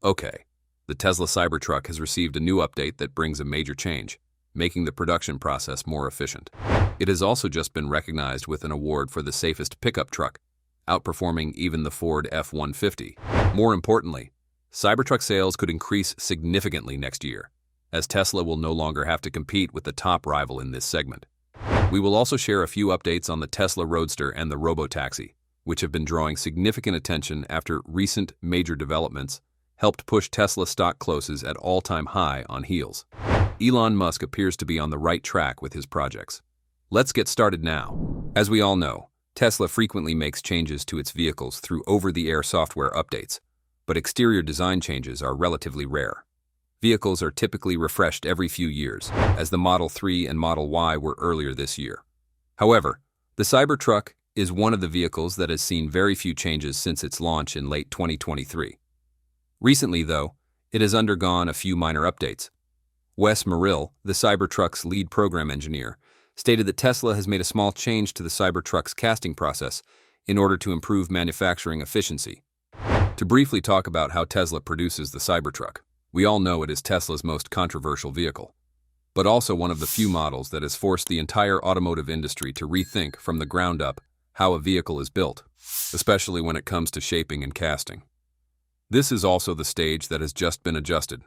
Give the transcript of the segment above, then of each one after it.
Okay, the Tesla Cybertruck has received a new update that brings a major change, making the production process more efficient. It has also just been recognized with an award for the safest pickup truck, outperforming even the Ford F-150. More importantly, Cybertruck sales could increase significantly next year, as Tesla will no longer have to compete with the top rival in this segment. We will also share a few updates on the Tesla Roadster and the Robotaxi, which have been drawing significant attention after recent major developments helped push Tesla stock closes at all-time high on heels. Elon Musk appears to be on the right track with his projects. Let's get started now. As we all know, Tesla frequently makes changes to its vehicles through over-the-air software updates, but exterior design changes are relatively rare. Vehicles are typically refreshed every few years, as the Model 3 and Model Y were earlier this year. However, the Cybertruck is one of the vehicles that has seen very few changes since its launch in late 2023. Recently, though, it has undergone a few minor updates. Wes Merrill, the Cybertruck's lead program engineer, stated that Tesla has made a small change to the Cybertruck's casting process in order to improve manufacturing efficiency. To briefly talk about how Tesla produces the Cybertruck, we all know it is Tesla's most controversial vehicle, but also one of the few models that has forced the entire automotive industry to rethink from the ground up how a vehicle is built, especially when it comes to shaping and casting. This is also the stage that has just been adjusted.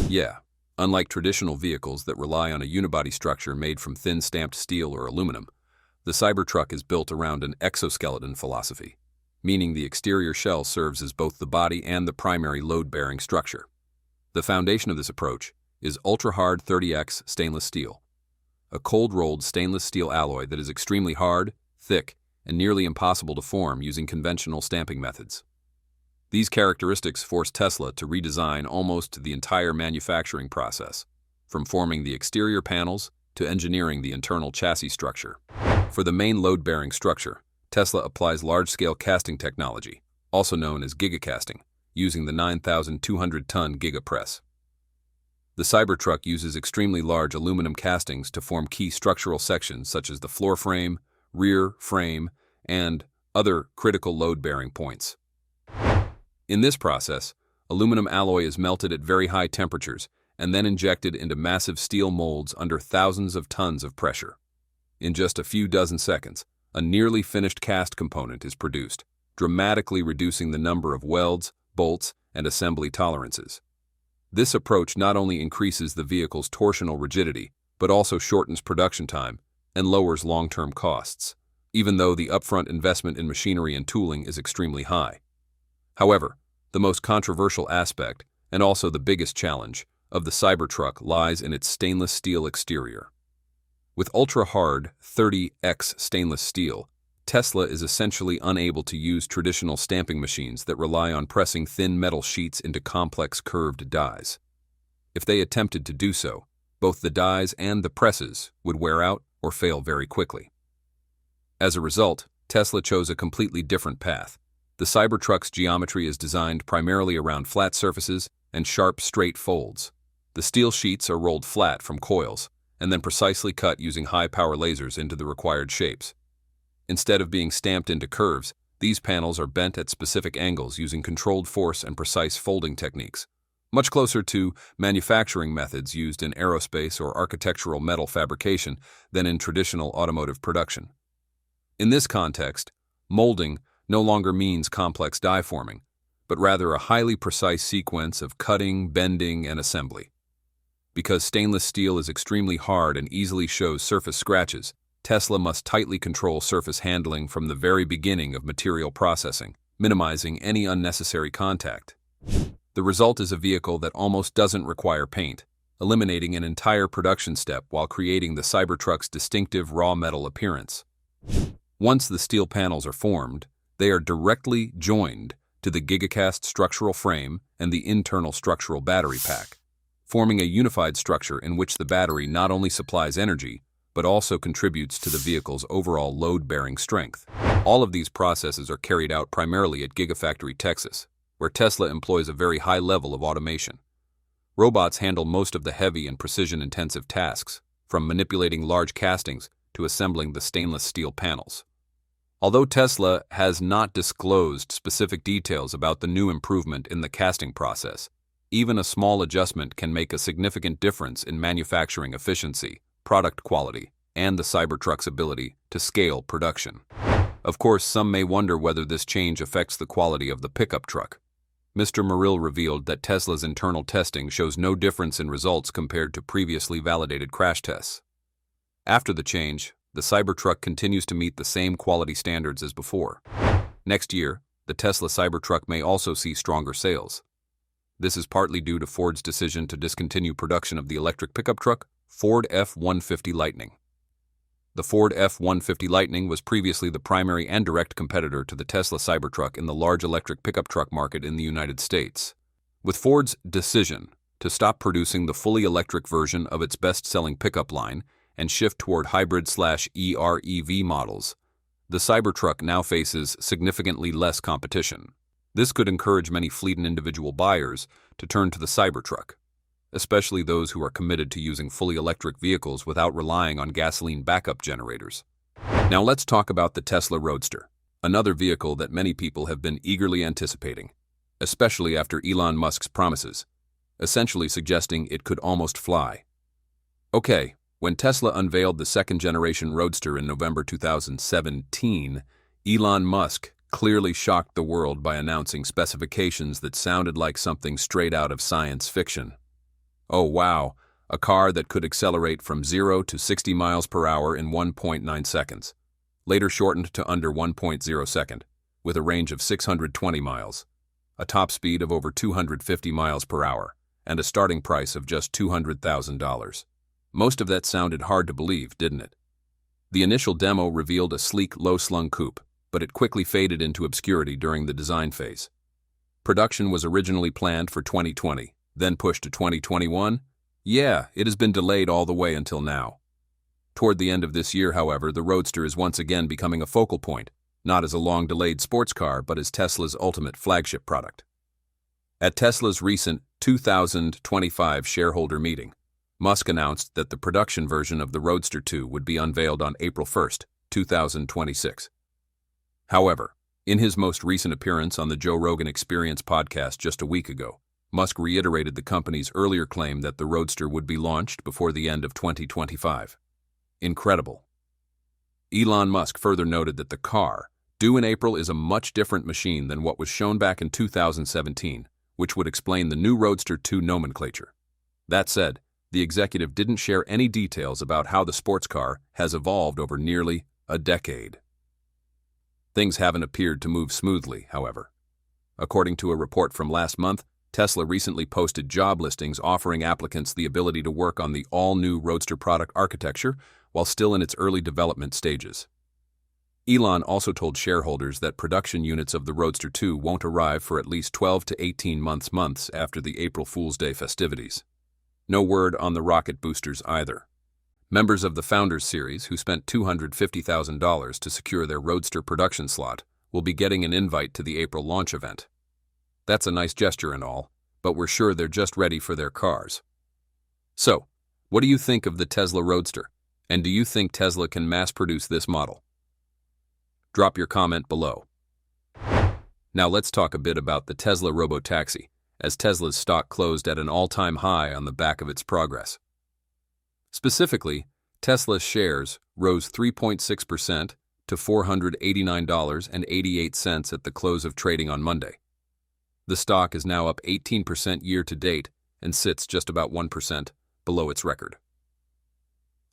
Yeah, unlike traditional vehicles that rely on a unibody structure made from thin stamped steel or aluminum, the Cybertruck is built around an exoskeleton philosophy, meaning the exterior shell serves as both the body and the primary load-bearing structure. The foundation of this approach is ultra-hard 30X stainless steel, a cold-rolled stainless steel alloy that is extremely hard, thick, and nearly impossible to form using conventional stamping methods. These characteristics force Tesla to redesign almost the entire manufacturing process, from forming the exterior panels to engineering the internal chassis structure. For the main load-bearing structure, Tesla applies large-scale casting technology, also known as gigacasting, using the 9,200-ton Giga press. The Cybertruck uses extremely large aluminum castings to form key structural sections such as the floor frame, rear frame, and other critical load-bearing points. In this process, aluminum alloy is melted at very high temperatures and then injected into massive steel molds under thousands of tons of pressure. In just a few dozen seconds, a nearly finished cast component is produced, dramatically reducing the number of welds, bolts, and assembly tolerances. This approach not only increases the vehicle's torsional rigidity, but also shortens production time and lowers long-term costs, even though the upfront investment in machinery and tooling is extremely high. However, the most controversial aspect, and also the biggest challenge, of the Cybertruck lies in its stainless steel exterior. With ultra-hard 30X stainless steel, Tesla is essentially unable to use traditional stamping machines that rely on pressing thin metal sheets into complex curved dies. If they attempted to do so, both the dies and the presses would wear out or fail very quickly. As a result, Tesla chose a completely different path. The Cybertruck's geometry is designed primarily around flat surfaces and sharp, straight folds. The steel sheets are rolled flat from coils and then precisely cut using high-power lasers into the required shapes. Instead of being stamped into curves, these panels are bent at specific angles using controlled force and precise folding techniques, much closer to manufacturing methods used in aerospace or architectural metal fabrication than in traditional automotive production. In this context, molding no longer means complex die forming, but rather a highly precise sequence of cutting, bending, and assembly. Because stainless steel is extremely hard and easily shows surface scratches, Tesla must tightly control surface handling from the very beginning of material processing, minimizing any unnecessary contact. The result is a vehicle that almost doesn't require paint, eliminating an entire production step while creating the Cybertruck's distinctive raw metal appearance. Once the steel panels are formed, they are directly joined to the gigacast structural frame and the internal structural battery pack, forming a unified structure in which the battery not only supplies energy, but also contributes to the vehicle's overall load-bearing strength. All of these processes are carried out primarily at Gigafactory, Texas, where Tesla employs a very high level of automation. Robots handle most of the heavy and precision-intensive tasks, from manipulating large castings to assembling the stainless steel panels. Although Tesla has not disclosed specific details about the new improvement in the casting process, Even a small adjustment can make a significant difference in manufacturing efficiency, product quality, and the Cybertruck's ability to scale production. Of course, some may wonder whether this change affects the quality of the pickup truck. Mr. Merrill revealed that Tesla's internal testing shows no difference in results compared to previously validated crash tests. After the change, the Cybertruck continues to meet the same quality standards as before. Next year, the Tesla Cybertruck may also see stronger sales. This is partly due to Ford's decision to discontinue production of the electric pickup truck, Ford F-150 Lightning. The Ford F-150 Lightning was previously the primary and direct competitor to the Tesla Cybertruck in the large electric pickup truck market in the United States. With Ford's decision to stop producing the fully electric version of its best-selling pickup line and shift toward hybrid/EREV models, the Cybertruck now faces significantly less competition. This could encourage many fleet and individual buyers to turn to the Cybertruck, especially those who are committed to using fully electric vehicles without relying on gasoline backup generators. Now let's talk about the Tesla Roadster, another vehicle that many people have been eagerly anticipating, especially after Elon Musk's promises, essentially suggesting it could almost fly. Okay, when Tesla unveiled the second-generation Roadster in November 2017, Elon Musk clearly shocked the world by announcing specifications that sounded like something straight out of science fiction. Oh wow, a car that could accelerate from 0 to 60 miles per hour in 1.9 seconds, later shortened to under 1.0 second, with a range of 620 miles, a top speed of over 250 miles per hour, and a starting price of just $200,000. Most of that sounded hard to believe, didn't it? The initial demo revealed a sleek, low-slung coupe, but it quickly faded into obscurity during the design phase. Production was originally planned for 2020, then pushed to 2021? Yeah, it has been delayed all the way until now. Toward the end of this year, however, the Roadster is once again becoming a focal point, not as a long-delayed sports car, but as Tesla's ultimate flagship product. At Tesla's recent 2025 shareholder meeting, Musk announced that the production version of the Roadster 2 would be unveiled on April 1, 2026. However, in his most recent appearance on the Joe Rogan Experience podcast just a week ago, Musk reiterated the company's earlier claim that the Roadster would be launched before the end of 2025. Incredible. Elon Musk further noted that the car, due in April, is a much different machine than what was shown back in 2017, which would explain the new Roadster 2 nomenclature. That said, the executive didn't share any details about how the sports car has evolved over nearly a decade. Things haven't appeared to move smoothly, however. According to a report from last month, Tesla recently posted job listings offering applicants the ability to work on the all-new Roadster product architecture while still in its early development stages. Elon also told shareholders that production units of the Roadster 2 won't arrive for at least 12 to 18 months after the April Fool's Day festivities. No word on the rocket boosters either. Members of the Founders Series who spent $250,000 to secure their Roadster production slot will be getting an invite to the April launch event. That's a nice gesture and all, but we're sure they're just ready for their cars. So, what do you think of the Tesla Roadster? And do you think Tesla can mass-produce this model? Drop your comment below. Now let's talk a bit about the Tesla Robotaxi, as Tesla's stock closed at an all-time high on the back of its progress. Specifically, Tesla's shares rose 3.6% to $489.88 at the close of trading on Monday. The stock is now up 18% year-to-date and sits just about 1% below its record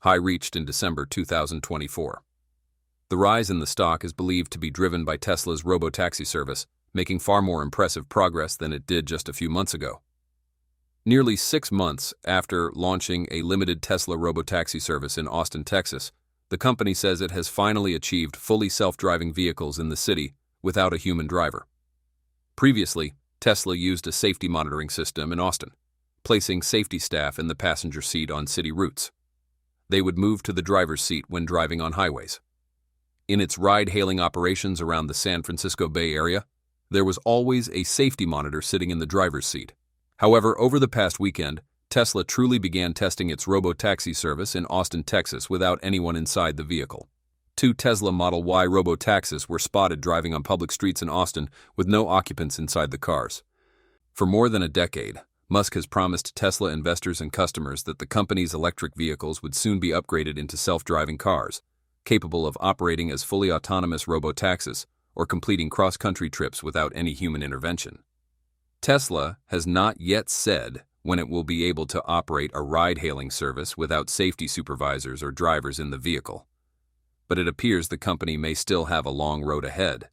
high reached in December 2024. The rise in the stock is believed to be driven by Tesla's Robotaxi service, making far more impressive progress than it did just a few months ago. Nearly 6 months after launching a limited Tesla Robotaxi service in Austin, Texas, the company says it has finally achieved fully self-driving vehicles in the city without a human driver. Previously, Tesla used a safety monitoring system in Austin, placing safety staff in the passenger seat on city routes. They would move to the driver's seat when driving on highways. In its ride-hailing operations around the San Francisco Bay Area, there was always a safety monitor sitting in the driver's seat. However, over the past weekend, Tesla truly began testing its Robotaxi service in Austin, Texas without anyone inside the vehicle. 2 Tesla Model Y Robotaxis were spotted driving on public streets in Austin with no occupants inside the cars. For more than a decade, Musk has promised Tesla investors and customers that the company's electric vehicles would soon be upgraded into self-driving cars, capable of operating as fully autonomous robotaxis or completing cross-country trips without any human intervention. Tesla has not yet said when it will be able to operate a ride-hailing service without safety supervisors or drivers in the vehicle, but it appears the company may still have a long road ahead.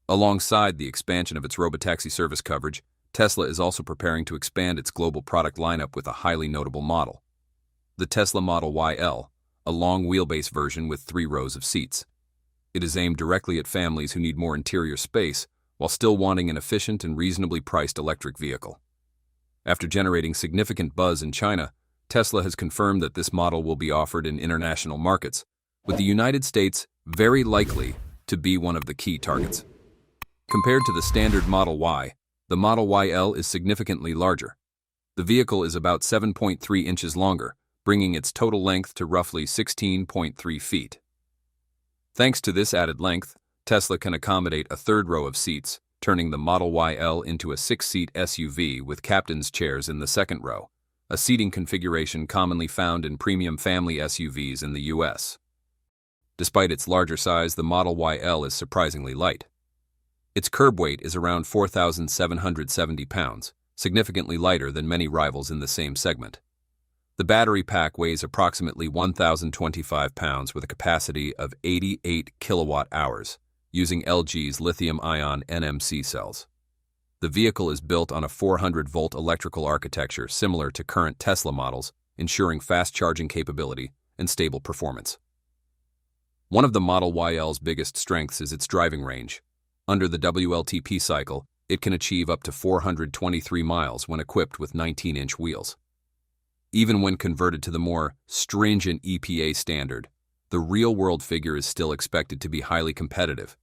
Alongside the expansion of its Robotaxi service coverage, Tesla is also preparing to expand its global product lineup with a highly notable model. The Tesla Model YL, a long wheelbase version with 3 rows of seats. It is aimed directly at families who need more interior space while still wanting an efficient and reasonably priced electric vehicle. After generating significant buzz in China, Tesla has confirmed that this model will be offered in international markets, with the United States very likely to be one of the key targets. Compared to the standard Model Y, the Model YL is significantly larger. The vehicle is about 7.3 inches longer, bringing its total length to roughly 16.3 feet. Thanks to this added length, Tesla can accommodate a 3rd row of seats, turning the Model YL into a 6-seat SUV with captain's chairs in the 2nd row, a seating configuration commonly found in premium family SUVs in the US. Despite its larger size, the Model YL is surprisingly light. Its curb weight is around 4,770 pounds, significantly lighter than many rivals in the same segment. The battery pack weighs approximately 1,025 pounds with a capacity of 88 kilowatt-hours, using LG's lithium-ion NMC cells. The vehicle is built on a 400-volt electrical architecture similar to current Tesla models, ensuring fast charging capability and stable performance. One of the Model YL's biggest strengths is its driving range. Under the WLTP cycle, it can achieve up to 423 miles when equipped with 19-inch wheels. Even when converted to the more stringent EPA standard, the real-world figure is still expected to be highly competitive.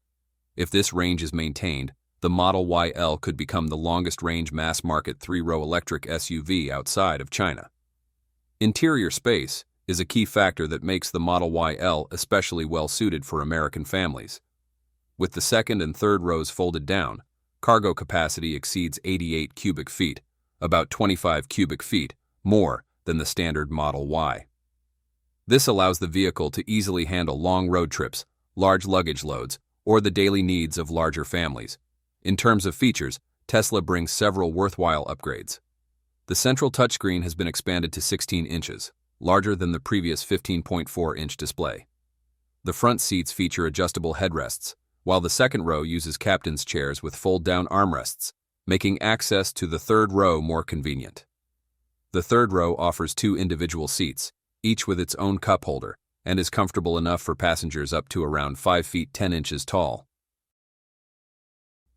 If this range is maintained, the Model YL could become the longest-range mass-market 3-row electric SUV outside of China. Interior space is a key factor that makes the Model YL especially well-suited for American families. With the 2nd and 3rd rows folded down, cargo capacity exceeds 88 cubic feet, about 25 cubic feet more than the standard Model Y. This allows the vehicle to easily handle long road trips, large luggage loads, or the daily needs of larger families. In terms of features, Tesla brings several worthwhile upgrades. The central touchscreen has been expanded to 16 inches, larger than the previous 15.4-inch display. The front seats feature adjustable headrests, while the 2nd row uses captain's chairs with fold-down armrests, making access to the 3rd row more convenient. The 3rd row offers 2 individual seats, each with its own cup holder, and is comfortable enough for passengers up to around 5 feet 10 inches tall.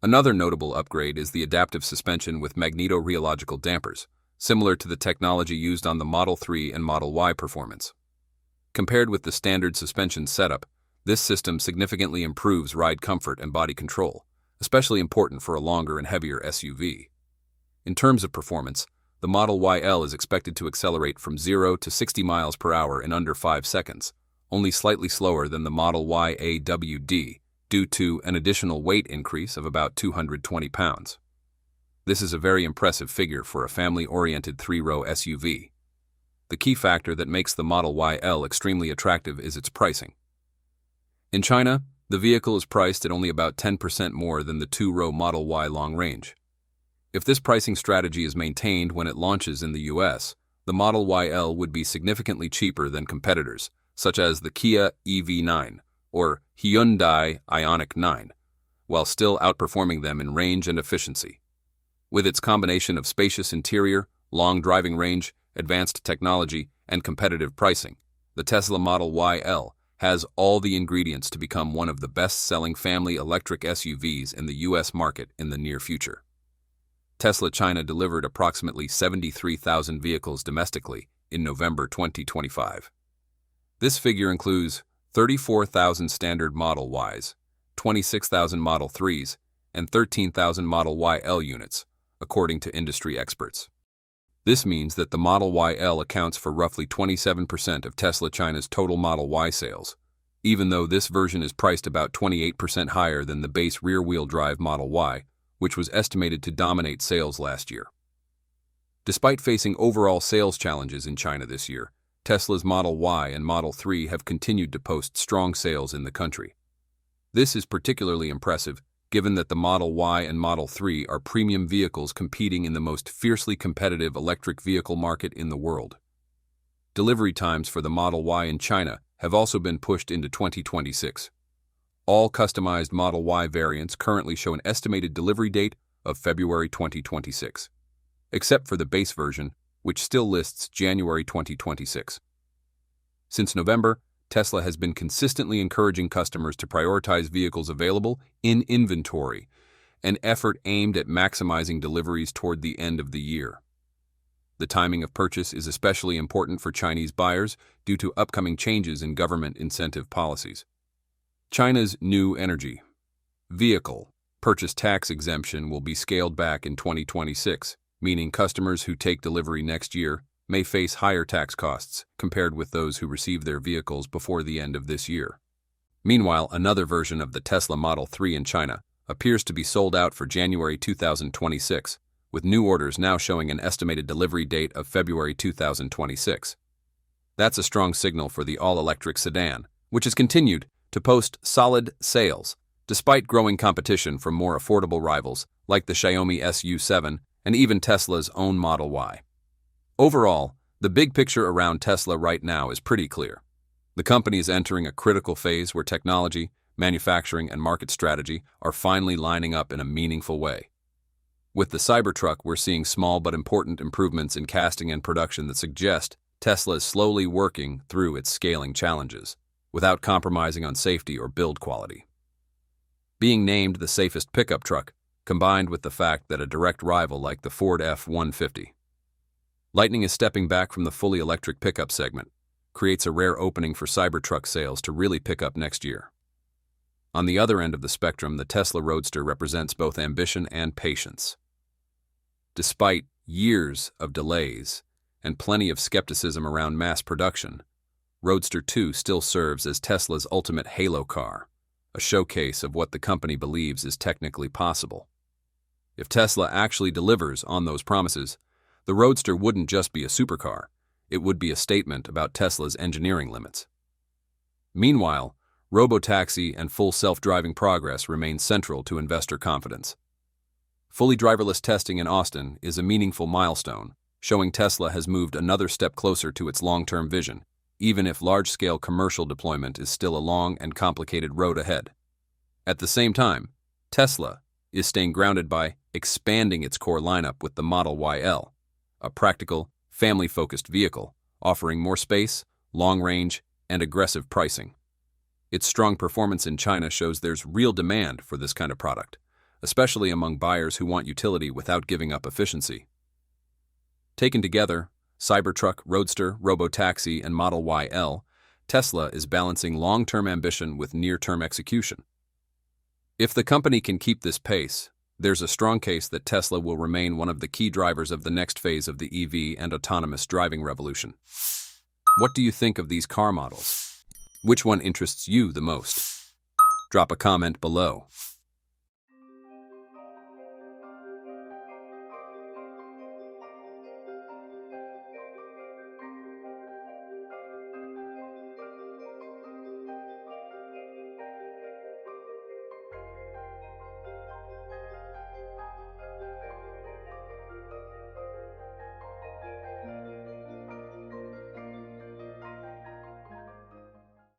Another notable upgrade is the adaptive suspension with magneto-rheological dampers, similar to the technology used on the Model 3 and Model Y Performance. Compared with the standard suspension setup, this system significantly improves ride comfort and body control, especially important for a longer and heavier SUV. In terms of performance, the Model YL is expected to accelerate from 0 to 60 miles per hour in under 5 seconds, only slightly slower than the Model Y AWD, due to an additional weight increase of about 220 pounds. This is a very impressive figure for a family-oriented 3-row SUV. The key factor that makes the Model YL extremely attractive is its pricing. In China, the vehicle is priced at only about 10% more than the 2-row Model Y long range. If this pricing strategy is maintained when it launches in the US, the Model YL would be significantly cheaper than competitors, such as the Kia EV9 or Hyundai Ioniq 9, while still outperforming them in range and efficiency. With its combination of spacious interior, long driving range, advanced technology, and competitive pricing, the Tesla Model YL has all the ingredients to become one of the best-selling family electric SUVs in the US market in the near future. Tesla China delivered approximately 73,000 vehicles domestically in November 2025. This figure includes 34,000 standard Model Ys, 26,000 Model 3s, and 13,000 Model YL units, according to industry experts. This means that the Model YL accounts for roughly 27% of Tesla China's total Model Y sales, even though this version is priced about 28% higher than the base rear-wheel drive Model Y, which was estimated to dominate sales last year. Despite facing overall sales challenges in China this year, Tesla's Model Y and Model 3 have continued to post strong sales in the country. This is particularly impressive given that the Model Y and Model 3 are premium vehicles competing in the most fiercely competitive electric vehicle market in the world. Delivery times for the Model Y in China have also been pushed into 2026. All customized Model Y variants currently show an estimated delivery date of February 2026, except for the base version, which still lists January 2026. Since November, Tesla has been consistently encouraging customers to prioritize vehicles available in inventory, an effort aimed at maximizing deliveries toward the end of the year. The timing of purchase is especially important for Chinese buyers due to upcoming changes in government incentive policies. China's new energy vehicle purchase tax exemption will be scaled back in 2026, meaning customers who take delivery next year may face higher tax costs compared with those who receive their vehicles before the end of this year. Meanwhile, another version of the Tesla Model 3 in China appears to be sold out for January 2026, with new orders now showing an estimated delivery date of February 2026. That's a strong signal for the all-electric sedan, which has continued to post solid sales, despite growing competition from more affordable rivals like the Xiaomi SU7 and even Tesla's own Model Y. Overall, the big picture around Tesla right now is pretty clear. The company is entering a critical phase where technology, manufacturing, and market strategy are finally lining up in a meaningful way. With the Cybertruck, we're seeing small but important improvements in casting and production that suggest Tesla is slowly working through its scaling challenges, without compromising on safety or build quality. Being named the safest pickup truck, combined with the fact that a direct rival like the Ford F-150 Lightning is stepping back from the fully electric pickup segment, creates a rare opening for Cybertruck sales to really pick up next year. On the other end of the spectrum, the Tesla Roadster represents both ambition and patience. Despite years of delays and plenty of skepticism around mass production, Roadster 2 still serves as Tesla's ultimate halo car, a showcase of what the company believes is technically possible. If Tesla actually delivers on those promises, the Roadster wouldn't just be a supercar, it would be a statement about Tesla's engineering limits. Meanwhile, Robotaxi and full self-driving progress remain central to investor confidence. Fully driverless testing in Austin is a meaningful milestone, showing Tesla has moved another step closer to its long-term vision, even if large-scale commercial deployment is still a long and complicated road ahead. At the same time, Tesla is staying grounded by expanding its core lineup with the Model YL, a practical, family-focused vehicle, offering more space, long range, and aggressive pricing. Its strong performance in China shows there's real demand for this kind of product, especially among buyers who want utility without giving up efficiency. Taken together, Cybertruck, Roadster, Robotaxi, and Model YL, Tesla is balancing long-term ambition with near-term execution. If the company can keep this pace, there's a strong case that Tesla will remain one of the key drivers of the next phase of the EV and autonomous driving revolution. What do you think of these car models? Which one interests you the most? Drop a comment below.